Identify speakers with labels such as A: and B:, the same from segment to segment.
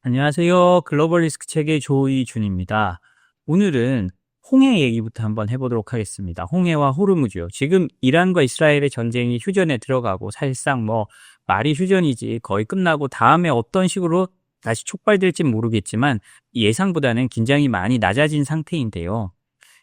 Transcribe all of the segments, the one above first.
A: 안녕하세요. 글로벌 리스크 책의 조이준입니다. 오늘은 홍해 얘기부터 한번 해보도록 하겠습니다. 홍해와 호르무즈요. 지금 이란과 이스라엘의 전쟁이 휴전에 들어가고 사실상 말이 휴전이지 거의 끝나고 다음에 어떤 식으로 다시 촉발될지 모르겠지만 예상보다는 긴장이 많이 낮아진 상태인데요.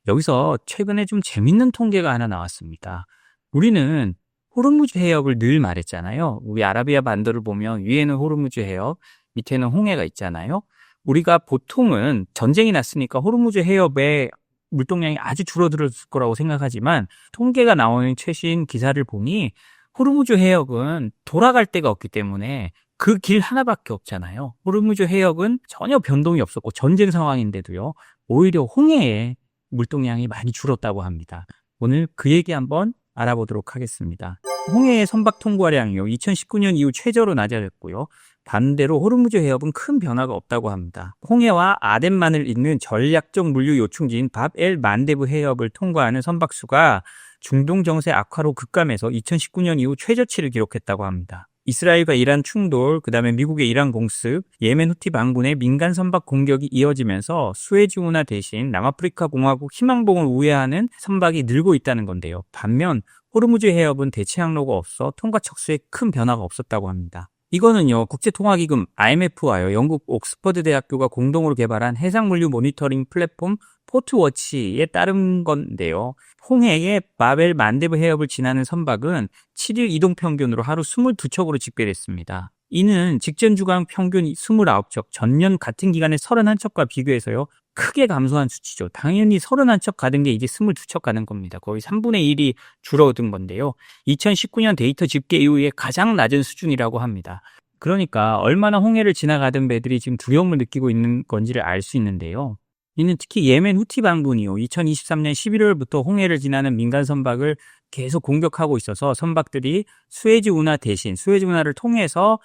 A: 여기서 최근에 좀 재밌는 통계가 하나 나왔습니다. 우리는 호르무즈 해협을 늘 말했잖아요. 우리 아라비아 반도를 보면 위에는 호르무즈 해협, 밑에는 홍해가 있잖아요. 우리가 보통은 전쟁이 났으니까 호르무즈 해협의 물동량이 아주 줄어들었을 거라고 생각하지만 통계가 나오는 최신 기사를 보니 호르무즈 해협은 돌아갈 데가 없기 때문에 그 길 하나밖에 없잖아요. 호르무즈 해협은 전혀 변동이 없었고 전쟁 상황인데도요. 오히려 홍해에 물동량이 많이 줄었다고 합니다. 오늘 그 얘기 한번 알아보도록 하겠습니다. 홍해의 선박 통과량이요. 2019년 이후 최저로 낮아졌고요. 반대로 호르무즈 해협은 큰 변화가 없다고 합니다. 홍해와 아덴만을 잇는 전략적 물류 요충지인 밥 엘 만데브 해협을 통과하는 선박수가 중동 정세 악화로 급감해서 2019년 이후 최저치를 기록했다고 합니다. 이스라엘과 이란 충돌, 그다음에 미국의 이란 공습, 예멘 후티 반군의 민간 선박 공격이 이어지면서 수에즈 운하 대신 남아프리카 공화국 희망봉을 우회하는 선박이 늘고 있다는 건데요. 반면 호르무즈 해협은 대체 항로가 없어 통과 척수에 큰 변화가 없었다고 합니다. 이거는요, 국제통화기금 IMF와요, 영국 옥스퍼드 대학교가 공동으로 개발한 해상물류 모니터링 플랫폼 포트워치에 따른 건데요. 홍해의 바벨 만데브 해협을 지나는 선박은 7일 이동 평균으로 하루 22척으로 집계됐습니다. 이는 직전 주간 평균 29척, 전년 같은 기간의 31척과 비교해서요, 크게 감소한 수치죠. 당연히 31척 가던 게 이제 22척 가는 겁니다. 거의 3분의 1이 줄어든 건데요. 2019년 데이터 집계 이후에 가장 낮은 수준이라고 합니다. 그러니까 얼마나 홍해를 지나가던 배들이 지금 두려움을 느끼고 있는 건지를 알 수 있는데요. 이는 특히 예멘 후티 반군이요. 2023년 11월부터 홍해를 지나는 민간 선박을 계속 공격하고 있어서 선박들이 수에즈 운하 대신 수에즈 운하를 통해서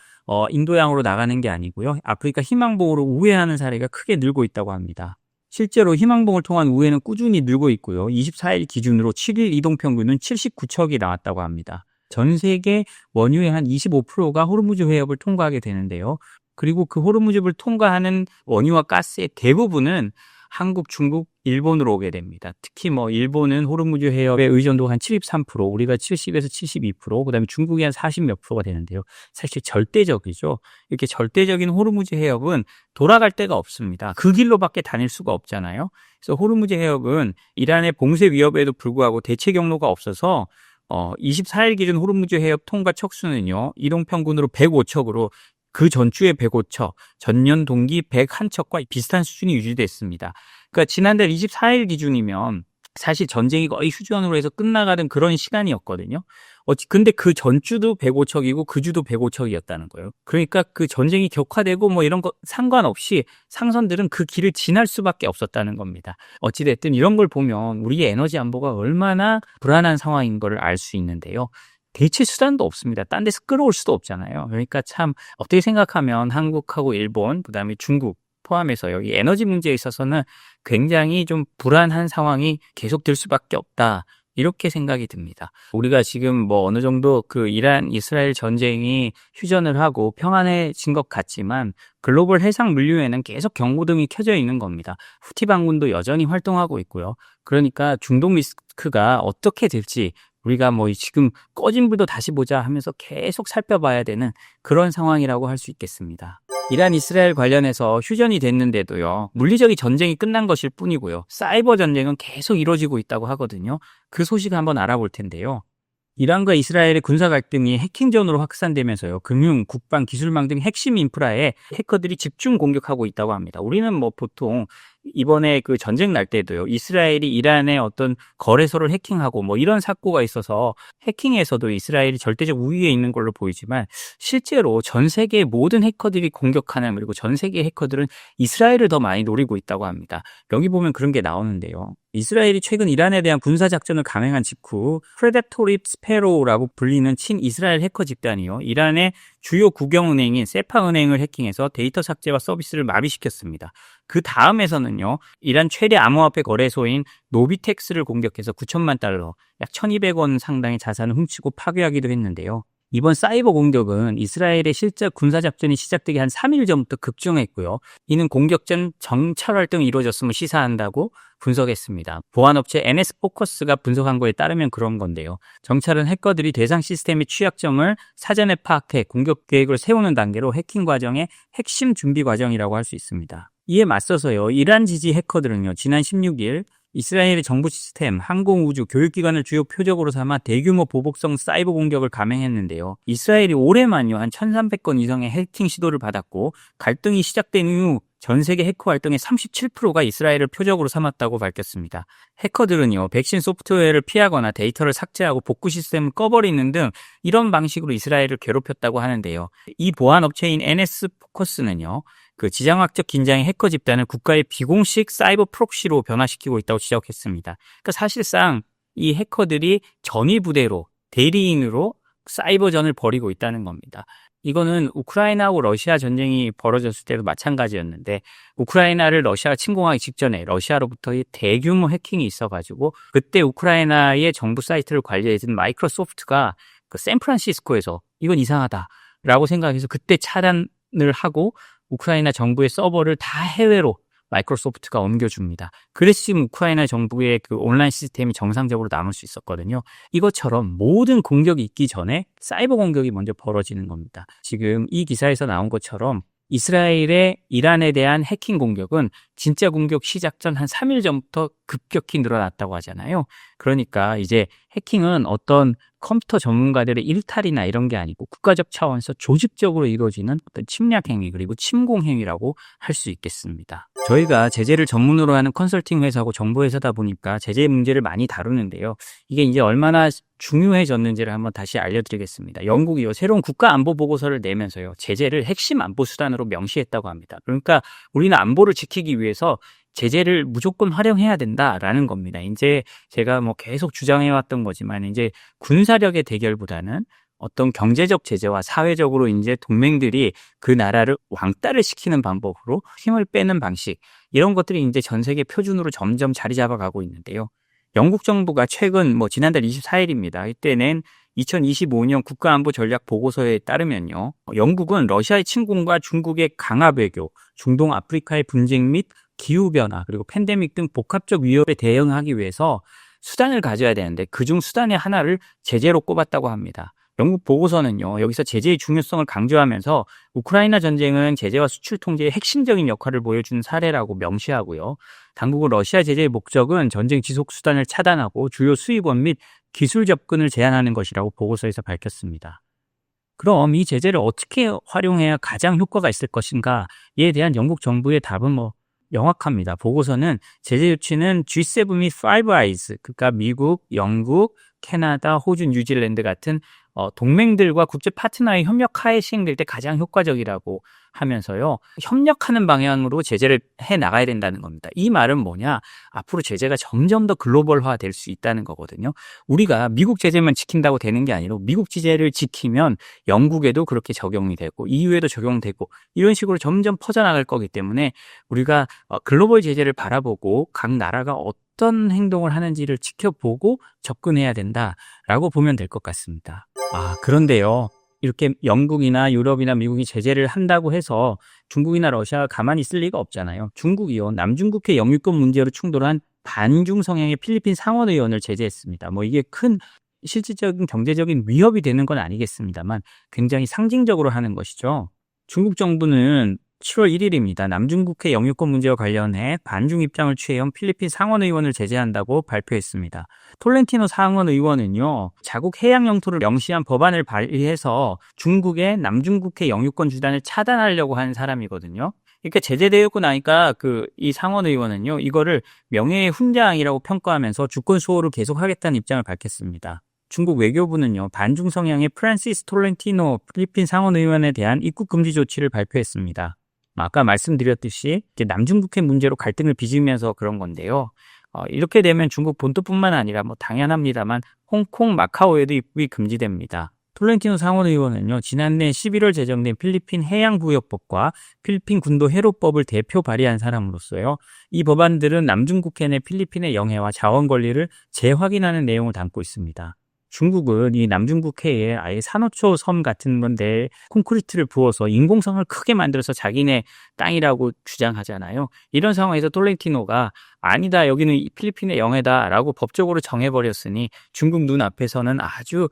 A: 인도양으로 나가는 게 아니고요. 아프리카 희망봉으로 우회하는 사례가 크게 늘고 있다고 합니다. 실제로 희망봉을 통한 우회는 꾸준히 늘고 있고요. 24일 기준으로 7일 이동 평균은 79척이 나왔다고 합니다. 전 세계 원유의 한 25%가 호르무즈 해협을 통과하게 되는데요. 그리고 그 호르무즈를 통과하는 원유와 가스의 대부분은 한국, 중국, 일본으로 오게 됩니다. 특히 일본은 호르무즈 해협의 의존도가 한 73%, 우리가 70에서 72%, 그다음에 중국이 한 40 몇 프로가 되는데요. 사실 절대적이죠. 이렇게 절대적인 호르무즈 해협은 돌아갈 데가 없습니다. 그 길로밖에 다닐 수가 없잖아요. 그래서 호르무즈 해협은 이란의 봉쇄 위협에도 불구하고 대체 경로가 없어서 24일 기준 호르무즈 해협 통과 척수는요. 이동 평균으로 105척으로 그 전주에 105척, 전년 동기 101척과 비슷한 수준이 유지됐습니다. 그러니까 지난달 24일 기준이면 사실 전쟁이 거의 휴전으로 해서 끝나가던 그런 시간이었거든요. 근데 그 전주도 105척이고 그 주도 105척이었다는 거예요. 그러니까 그 전쟁이 격화되고 이런 거 상관없이 상선들은 그 길을 지날 수밖에 없었다는 겁니다. 어찌됐든 이런 걸 보면 우리의 에너지 안보가 얼마나 불안한 상황인 걸 알 수 있는데요. 대체 수단도 없습니다. 딴 데서 끌어올 수도 없잖아요. 그러니까 참 어떻게 생각하면 한국하고 일본, 그다음에 중국 포함해서요. 이 에너지 문제에 있어서는 굉장히 좀 불안한 상황이 계속될 수밖에 없다. 이렇게 생각이 듭니다. 우리가 지금 어느 정도 그 이란 이스라엘 전쟁이 휴전을 하고 평안해진 것 같지만 글로벌 해상 물류에는 계속 경고등이 켜져 있는 겁니다. 후티 반군도 여전히 활동하고 있고요. 그러니까 중동 리스크가 어떻게 될지 우리가 지금 꺼진 불도 다시 보자 하면서 계속 살펴봐야 되는 그런 상황이라고 할 수 있겠습니다. 이란 이스라엘 관련해서 휴전이 됐는데도요. 물리적인 전쟁이 끝난 것일 뿐이고요. 사이버 전쟁은 계속 이루어지고 있다고 하거든요. 그 소식 한번 알아볼 텐데요. 이란과 이스라엘의 군사 갈등이 해킹전으로 확산되면서요. 금융, 국방, 기술망 등 핵심 인프라에 해커들이 집중 공격하고 있다고 합니다. 우리는 보통 이번에 그 전쟁 날 때도요. 이스라엘이 이란의 어떤 거래소를 해킹하고 이런 사고가 있어서 해킹에서도 이스라엘이 절대적 우위에 있는 걸로 보이지만 실제로 전 세계의 모든 해커들이 공격하는, 그리고 전 세계 해커들은 이스라엘을 더 많이 노리고 있다고 합니다. 여기 보면 그런 게 나오는데요. 이스라엘이 최근 이란에 대한 군사작전을 감행한 직후 프레데토리 스페로우라고 불리는 친이스라엘 해커 집단이요. 이란의 주요 국영은행인 세파은행을 해킹해서 데이터 삭제와 서비스를 마비시켰습니다. 그 다음에서는요. 이란 최대 암호화폐 거래소인 노비텍스를 공격해서 9천만 달러, 약 1,200원 상당의 자산을 훔치고 파괴하기도 했는데요. 이번 사이버 공격은 이스라엘의 실제 군사작전이 시작되기 한 3일 전부터 급증했고요. 이는 공격 전 정찰 활동이 이루어졌음을 시사한다고 분석했습니다. 보안업체 NS포커스가 분석한 거에 따르면 그런 건데요. 정찰은 해커들이 대상 시스템의 취약점을 사전에 파악해 공격 계획을 세우는 단계로 해킹 과정의 핵심 준비 과정이라고 할 수 있습니다. 이에 맞서서요, 이란 지지 해커들은요, 지난 16일 이스라엘의 정부 시스템, 항공우주, 교육기관을 주요 표적으로 삼아 대규모 보복성 사이버 공격을 감행했는데요. 이스라엘이 올해만요 한 1,300건 이상의 해킹 시도를 받았고 갈등이 시작된 이후 전 세계 해커 활동의 37%가 이스라엘을 표적으로 삼았다고 밝혔습니다. 해커들은요, 백신 소프트웨어를 피하거나 데이터를 삭제하고 복구 시스템을 꺼버리는 등 이런 방식으로 이스라엘을 괴롭혔다고 하는데요. 이 보안업체인 NS포커스는요, 그 지정학적 긴장의 해커 집단을 국가의 비공식 사이버 프록시로 변화시키고 있다고 지적했습니다. 그러니까 사실상 이 해커들이 전위 부대로, 대리인으로 사이버전을 벌이고 있다는 겁니다. 이거는 우크라이나하고 러시아 전쟁이 벌어졌을 때도 마찬가지였는데, 우크라이나를 러시아가 침공하기 직전에 러시아로부터의 대규모 해킹이 있어가지고 그때 우크라이나의 정부 사이트를 관리해준 마이크로소프트가 그 샌프란시스코에서 이건 이상하다라고 생각해서 그때 차단을 하고 우크라이나 정부의 서버를 다 해외로 마이크로소프트가 옮겨줍니다. 그래서 지금 우크라이나 정부의 그 온라인 시스템이 정상적으로 남을 수 있었거든요. 이것처럼 모든 공격이 있기 전에 사이버 공격이 먼저 벌어지는 겁니다. 지금 이 기사에서 나온 것처럼 이스라엘의 이란에 대한 해킹 공격은 진짜 공격 시작 전 한 3일 전부터 급격히 늘어났다고 하잖아요. 그러니까 이제 해킹은 어떤 컴퓨터 전문가들의 일탈이나 이런 게 아니고 국가적 차원에서 조직적으로 이루어지는 어떤 침략 행위 그리고 침공 행위라고 할 수 있겠습니다. 저희가 제재를 전문으로 하는 컨설팅 회사고 정보 회사다 보니까 제재 문제를 많이 다루는데요. 이게 이제 얼마나 중요해졌는지를 한번 다시 알려드리겠습니다. 영국이요, 새로운 국가 안보 보고서를 내면서요, 제재를 핵심 안보 수단으로 명시했다고 합니다. 그러니까 우리는 안보를 지키기 위해서 제재를 무조건 활용해야 된다라는 겁니다. 이제 제가 뭐 계속 주장해왔던 거지만 이제 군사력의 대결보다는 어떤 경제적 제재와 사회적으로 이제 동맹들이 그 나라를 왕따를 시키는 방법으로 힘을 빼는 방식, 이런 것들이 이제 전 세계 표준으로 점점 자리 잡아가고 있는데요. 영국 정부가 최근 지난달 24일입니다. 이때는 2025년 국가안보 전략 보고서에 따르면요, 영국은 러시아의 침공과 중국의 강압 외교, 중동 아프리카의 분쟁 및 기후변화, 그리고 팬데믹 등 복합적 위협에 대응하기 위해서 수단을 가져야 되는데 그중 수단의 하나를 제재로 꼽았다고 합니다. 영국 보고서는요, 여기서 제재의 중요성을 강조하면서 우크라이나 전쟁은 제재와 수출 통제의 핵심적인 역할을 보여준 사례라고 명시하고요. 당국은 러시아 제재의 목적은 전쟁 지속 수단을 차단하고 주요 수입원 및 기술 접근을 제한하는 것이라고 보고서에서 밝혔습니다. 그럼 이 제재를 어떻게 활용해야 가장 효과가 있을 것인가에 대한 영국 정부의 답은 명확합니다. 보고서는 제재 조치는 G7 및 Five Eyes, 그러니까 미국, 영국, 캐나다, 호주, 뉴질랜드 같은 동맹들과 국제 파트너의 협력하에 시행될 때 가장 효과적이라고 하면서요, 협력하는 방향으로 제재를 해 나가야 된다는 겁니다. 이 말은 뭐냐? 앞으로 제재가 점점 더 글로벌화 될 수 있다는 거거든요. 우리가 미국 제재만 지킨다고 되는 게 아니라 미국 제재를 지키면 영국에도 그렇게 적용이 되고 EU에도 적용되고 이런 식으로 점점 퍼져나갈 거기 때문에 우리가 글로벌 제재를 바라보고 각 나라가 어떤 행동을 하는지를 지켜보고 접근해야 된다라고 보면 될 것 같습니다. 그런데요, 이렇게 영국이나 유럽이나 미국이 제재를 한다고 해서 중국이나 러시아가 가만히 있을 리가 없잖아요. 중국이요, 남중국해 영유권 문제로 충돌한 반중 성향의 필리핀 상원의원을 제재했습니다. 이게 큰 실질적인 경제적인 위협이 되는 건 아니겠습니다만 굉장히 상징적으로 하는 것이죠. 중국 정부는 7월 1일입니다. 남중국해 영유권 문제와 관련해 반중 입장을 취해온 필리핀 상원의원을 제재한다고 발표했습니다. 톨렌티노 상원의원은요, 자국 해양 영토를 명시한 법안을 발의해서 중국의 남중국해 영유권 주단을 차단하려고 한 사람이거든요. 그러니까 제재되었고 나니까 이 상원의원은요, 이거를 명예의 훈장이라고 평가하면서 주권 수호를 계속하겠다는 입장을 밝혔습니다. 중국 외교부는요, 반중 성향의 프란시스 톨렌티노 필리핀 상원의원에 대한 입국 금지 조치를 발표했습니다. 아까 말씀드렸듯이 남중국해 문제로 갈등을 빚으면서 그런 건데요. 이렇게 되면 중국 본토뿐만 아니라 당연합니다만 홍콩, 마카오에도 입국이 금지됩니다. 톨렌티노 상원의원은요, 지난해 11월 제정된 필리핀 해양구역법과 필리핀 군도 회로법을 대표 발의한 사람으로서요, 이 법안들은 남중국해 내 필리핀의 영해와 자원 권리를 재확인하는 내용을 담고 있습니다. 중국은 이 남중국 해에 아예 산호초 섬 같은 건데 콘크리트를 부어서 인공성을 크게 만들어서 자기네 땅이라고 주장하잖아요. 이런 상황에서 톨렌티노가 아니다, 여기는 필리핀의 영해다라고 법적으로 정해버렸으니 중국 눈앞에서는 아주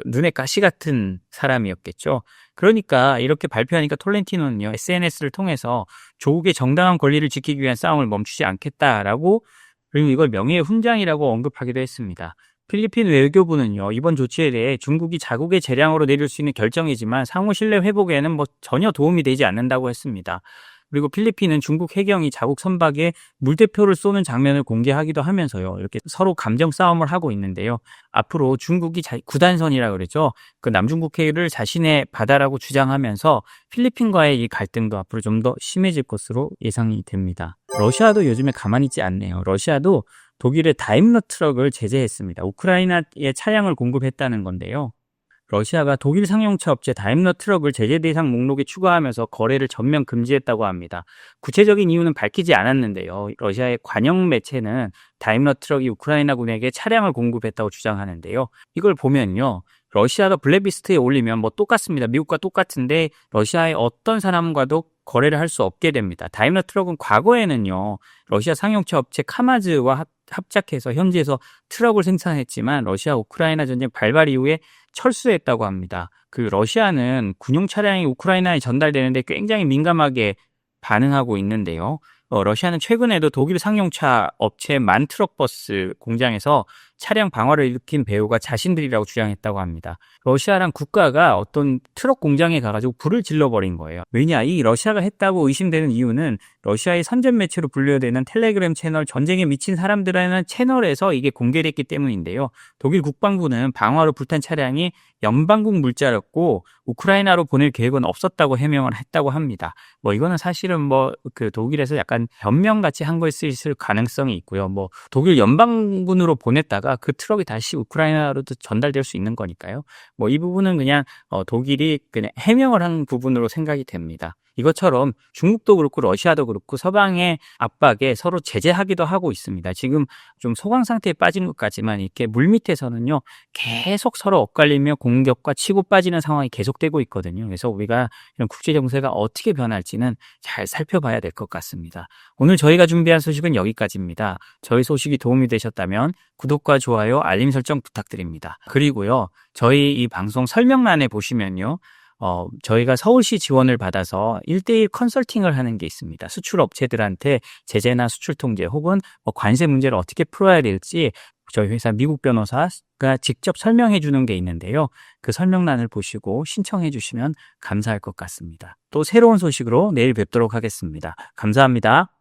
A: 눈에 가시 같은 사람이었겠죠. 그러니까 이렇게 발표하니까 톨렌티노는요, SNS를 통해서 조국의 정당한 권리를 지키기 위한 싸움을 멈추지 않겠다라고, 그리고 이걸 명예의 훈장이라고 언급하기도 했습니다. 필리핀 외교부는요, 이번 조치에 대해 중국이 자국의 재량으로 내릴 수 있는 결정이지만 상호 신뢰 회복에는 전혀 도움이 되지 않는다고 했습니다. 그리고 필리핀은 중국 해경이 자국 선박에 물대포를 쏘는 장면을 공개하기도 하면서요, 이렇게 서로 감정 싸움을 하고 있는데요. 앞으로 중국이 구단선이라고 그러죠. 그 남중국 해를 자신의 바다라고 주장하면서 필리핀과의 이 갈등도 앞으로 좀 더 심해질 것으로 예상이 됩니다. 러시아도 요즘에 가만히 있지 않네요. 러시아도 독일의 다임러 트럭을 제재했습니다. 우크라이나에 차량을 공급했다는 건데요. 러시아가 독일 상용차 업체 다임러 트럭을 제재 대상 목록에 추가하면서 거래를 전면 금지했다고 합니다. 구체적인 이유는 밝히지 않았는데요. 러시아의 관영 매체는 다임러 트럭이 우크라이나군에게 차량을 공급했다고 주장하는데요. 이걸 보면요, 러시아가 블랙리스트에 올리면 똑같습니다. 미국과 똑같은데 러시아의 어떤 사람과도 거래를 할 수 없게 됩니다. 다임러 트럭은 과거에는요, 러시아 상용차 업체 카마즈와 합작해서 현지에서 트럭을 생산했지만 러시아 우크라이나 전쟁 발발 이후에 철수했다고 합니다. 그 러시아는 군용 차량이 우크라이나에 전달되는데 굉장히 민감하게 반응하고 있는데요. 러시아는 최근에도 독일 상용차 업체 만트럭버스 공장에서 차량 방화를 일으킨 배우가 자신들이라고 주장했다고 합니다. 러시아란 국가가 어떤 트럭 공장에 가가지고 불을 질러버린 거예요. 왜냐, 이 러시아가 했다고 의심되는 이유는 러시아의 선전 매체로 분류되는 텔레그램 채널 전쟁에 미친 사람들이라는 채널에서 이게 공개됐기 때문인데요. 독일 국방부는 방화로 불탄 차량이 연방국 물자였고 우크라이나로 보낼 계획은 없었다고 해명을 했다고 합니다. 이거는 사실은 그 독일에서 약간 변명같이 한 거일 수 있을 가능성이 있고요. 독일 연방군으로 보냈다가 그 트럭이 다시 우크라이나로도 전달될 수 있는 거니까요. 이 부분은 그냥 독일이 그냥 해명을 한 부분으로 생각이 됩니다. 이것처럼 중국도 그렇고 러시아도 그렇고 서방의 압박에 서로 제재하기도 하고 있습니다. 지금 좀 소강 상태에 빠진 것 같지만 이렇게 물밑에서는요, 계속 서로 엇갈리며 공격과 치고 빠지는 상황이 계속되고 있거든요. 그래서 우리가 이런 국제 정세가 어떻게 변할지는 잘 살펴봐야 될 것 같습니다. 오늘 저희가 준비한 소식은 여기까지입니다. 저희 소식이 도움이 되셨다면 구독과 좋아요, 알림 설정 부탁드립니다. 그리고요, 저희 이 방송 설명란에 보시면요, 저희가 서울시 지원을 받아서 1:1 컨설팅을 하는 게 있습니다. 수출 업체들한테 제재나 수출 통제 혹은 관세 문제를 어떻게 풀어야 될지 저희 회사 미국 변호사가 직접 설명해 주는 게 있는데요. 그 설명란을 보시고 신청해 주시면 감사할 것 같습니다. 또 새로운 소식으로 내일 뵙도록 하겠습니다. 감사합니다.